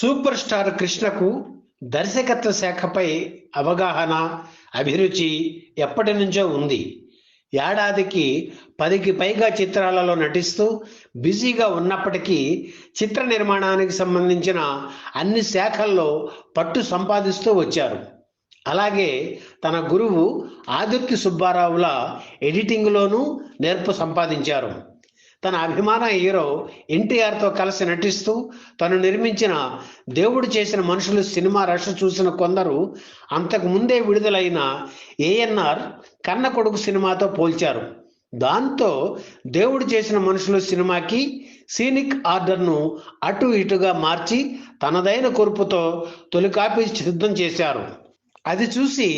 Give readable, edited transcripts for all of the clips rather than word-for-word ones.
Super star కృష్ణకు దర్శకత్వ శాఖపై అవగాహన, అభిరుచి ఎప్పటి నుంచో ఉంది. ఏడాదికి 10కి పైగా చిత్రాలలో నటిస్తూ బిజీగా ఉన్నప్పటికీ చిత్ర నిర్మాణానికి సంబంధించిన అన్ని శాఖల్లో పట్టు సంపాదిస్తూ వచ్చారు. అలాగే తన గురువు ఆదుర్తి సుబ్బారావుల ఎడిటింగ్లోనూ నేర్పు సంపాదించారు. తన అభిమాన హీరో ఎన్టీఆర్తో కలిసి నటిస్తూ తను నిర్మించిన దేవుడు చేసిన మనుషులు సినిమా రష్ చూసిన కొందరు అంతకు ముందే విడుదలైన ఏఎన్ఆర్ కన్న కొడుకు సినిమాతో పోల్చారు. దాంతో దేవుడు చేసిన మనుషులు సినిమాకి సీనిక్ ఆర్డర్ను అటు ఇటుగా మార్చి తనదైన కూర్పుతో తొలి కాపీ సిద్ధం చేశారు. అది చూసి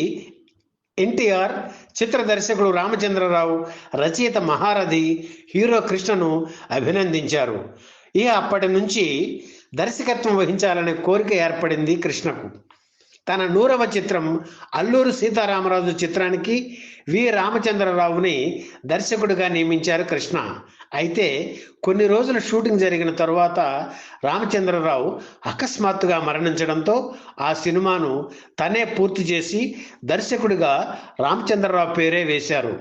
ఎన్టీఆర్, చిత్ర దర్శకుడు రామచంద్రరావు, రచయిత మహారథి హీరో కృష్ణను అభినందించారు. అప్పటి నుంచి దర్శకత్వం వహించాలనే కోరిక ఏర్పడింది కృష్ణకు. తన 100వ చిత్రం అల్లూరి సీతారామరాజు చిత్రానికి వి రామచంద్రరావుని దర్శకుడిగా నియమించారు కృష్ణ. అయితే కొన్ని రోజుల షూటింగ్ జరిగిన తరువాత రామచంద్రరావు అకస్మాత్తుగా మరణించడంతో ఆ సినిమాను తనే పూర్తి చేసి దర్శకుడిగా రామచంద్రరావు పేరే వేశారు.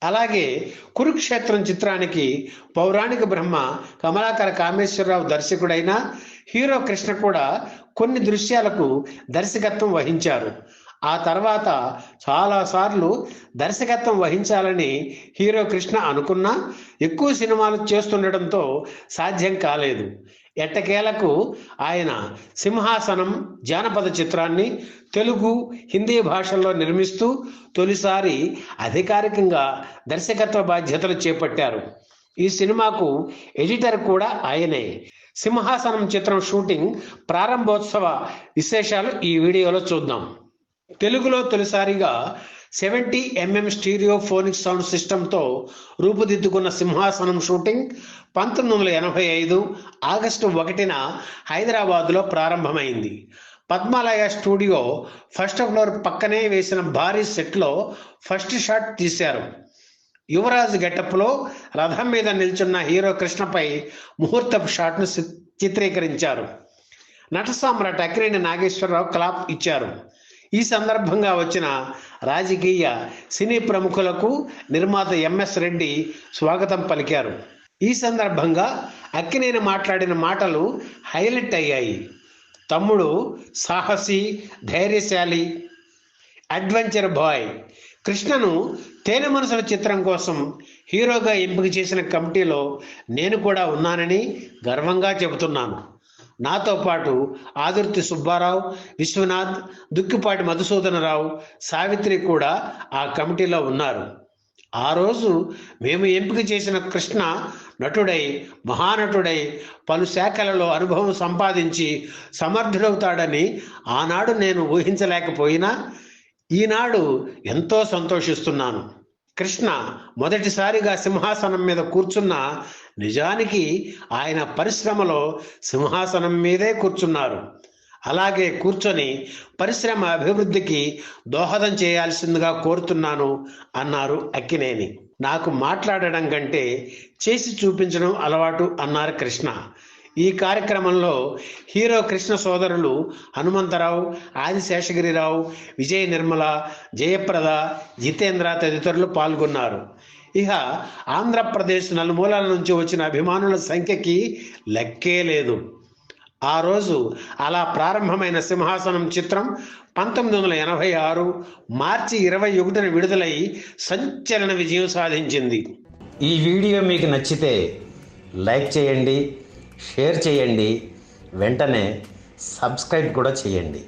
అలాగే కురుక్షేత్రం చిత్రానికి పౌరాణిక బ్రహ్మ కమలాకర కామేశ్వరరావు దర్శకుడైన హీరో కృష్ణ కూడా కొన్ని దృశ్యాలకు దర్శకత్వం వహించారు. ఆ తర్వాత చాలాసార్లు దర్శకత్వం వహించాలని హీరో కృష్ణ అనుకున్నా ఎక్కువ సినిమాలు చేస్తుండటంతో సాధ్యం కాలేదు. ఎట్టకేలకు ఆయన సింహాసనం జానపద చిత్రాన్ని తెలుగు, హిందీ భాషల్లో నిర్మిస్తూ తొలిసారి అధికారికంగా దర్శకత్వ బాధ్యతలు చేపట్టారు. ఈ సినిమాకు ఎడిటర్ కూడా ఆయనే. సింహాసనం చిత్రం షూటింగ్ ప్రారంభోత్సవ విశేషాలు ఈ వీడియోలో చూద్దాం. తెలుగులో తొలిసారిగా 70mm స్టీరియో ఫోనిక్ సౌండ్ సిస్టంతో రూపుదిద్దుకున్న సింహాసనం షూటింగ్ 1985 ఆగస్టు 1న హైదరాబాదులో ప్రారంభమైంది. పద్మాలయ స్టూడియో ఫస్ట్ ఫ్లోర్ పక్కనే వేసిన భారీ సెట్లో ఫస్ట్ షాట్ తీశారు. యువరాజ్ గెటప్లో రథం మీద నిల్చున్న హీరో కృష్ణపై ముహూర్తపు షాట్ను చిత్రీకరించారు. నట సామ్రాట్ అక్కినేని నాగేశ్వరరావు క్లాప్ ఇచ్చారు. ఈ సందర్భంగా వచ్చిన రాజకీయ, సినీ ప్రముఖులకు నిర్మాత ఎంఎస్ రెడ్డి స్వాగతం పలికారు. ఈ సందర్భంగా అక్కినేని మాట్లాడిన మాటలు హైలైట్ అయ్యాయి. తమ్ముడు సాహసి, ధైర్యశాలి, అడ్వెంచర్ బాయ్. కృష్ణను తేనె మనసుల చిత్రం కోసం హీరోగా ఎంపిక చేసిన కమిటీలో నేను కూడా ఉన్నానని గర్వంగా చెబుతున్నాను. నాతో పాటు ఆదుర్తి సుబ్బారావు, విశ్వనాథ్, దుక్కిపాటి మధుసూదనరావు, సావిత్రి కూడా ఆ కమిటీలో ఉన్నారు. ఆ రోజు మేము ఎంపిక చేసిన కృష్ణ నటుడై, మహానటుడై పలు శాఖలలో అనుభవం సంపాదించి సమర్థుడవుతాడని ఆనాడు నేను ఊహించలేకపోయినా ఈనాడు ఎంతో సంతోషిస్తున్నాను. కృష్ణ మొదటిసారిగా సింహాసనం మీద కూర్చున్న నిజానికి ఆయన పరిశ్రమలో సింహాసనం మీదే కూర్చున్నారు. అలాగే కూర్చొని పరిశ్రమ అభివృద్ధికి దోహదం చేయాల్సిందిగా కోరుతున్నాను అన్నారు అక్కినేని. నాకు మాట్లాడడం కంటే చేసి చూపించడం అలవాటు అన్నారు కృష్ణ. ఈ కార్యక్రమంలో హీరో కృష్ణ సోదరులు హనుమంతరావు, ఆదిశేషగిరిరావు, విజయ నిర్మల, జయప్రద, జితేంద్ర తదితరులు పాల్గొన్నారు. ఆంధ్రప్రదేశ్ నలుమూలల నుంచి వచ్చిన అభిమానుల సంఖ్యకి లెక్కే లేదు. ఆ రోజు అలా ప్రారంభమైన సింహాసనం చిత్రం 1986 మార్చి 21న విడుదలై సంచలన విజయం సాధించింది. ఈ వీడియో మీకు నచ్చితే లైక్ చేయండి, షేర్ చేయండి, వెంటనే సబ్స్క్రైబ్ కూడా చేయండి.